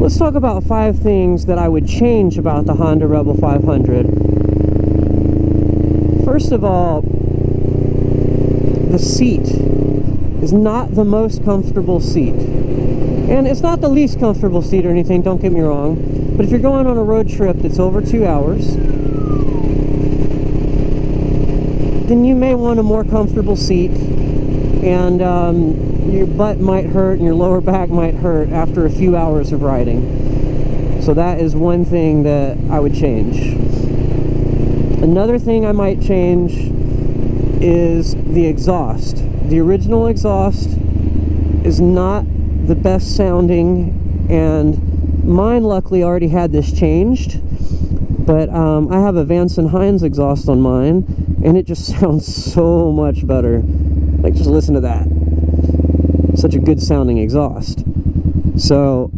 Let's talk about 5 things that I would change about the Honda Rebel 500. First of all, the seat is not the most comfortable seat. And it's not the least comfortable seat or anything, don't get me wrong. But if you're going on a road trip that's over 2 hours, then you may want a more comfortable seat. And your butt might hurt and your lower back might hurt after a few hours of riding. So that is one thing that I would change. Another thing I might change is the exhaust. The original exhaust is not the best sounding, and mine luckily already had this changed, but I have a Vance & Hines exhaust on mine, and it just sounds so much better. Like, just listen to that. Such a good sounding exhaust. So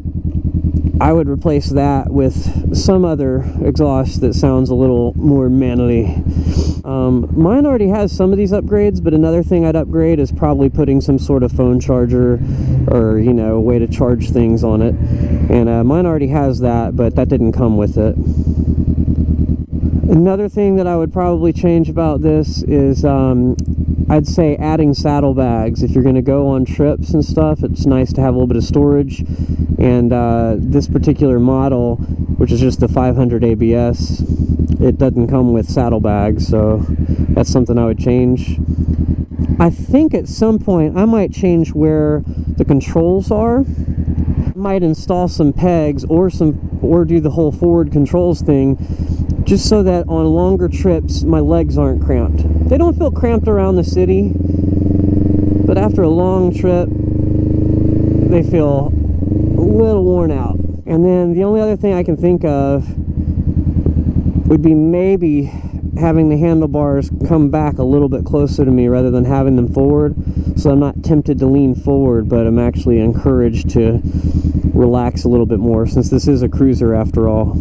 I would replace that with some other exhaust that sounds a little more manly. Mine already has some of these upgrades, but another thing I'd upgrade is probably putting some sort of phone charger or, you know, a way to charge things on it. And mine already has that, but that didn't come with it. Another thing that I would probably change about this is I'd say adding saddlebags. If you're going to go on trips and stuff, it's nice to have a little bit of storage. And this particular model, which is just the 500 ABS, it doesn't come with saddlebags, so that's something I would change. I think at some point I might change where the controls are. Might install some pegs or do the whole forward controls thing, just so that on longer trips my legs aren't cramped. They don't feel cramped around the city, but after a long trip they feel a little worn out. And then the only other thing I can think of would be maybe having the handlebars come back a little bit closer to me rather than having them forward, so I'm not tempted to lean forward, but I'm actually encouraged to relax a little bit more, since this is a cruiser after all.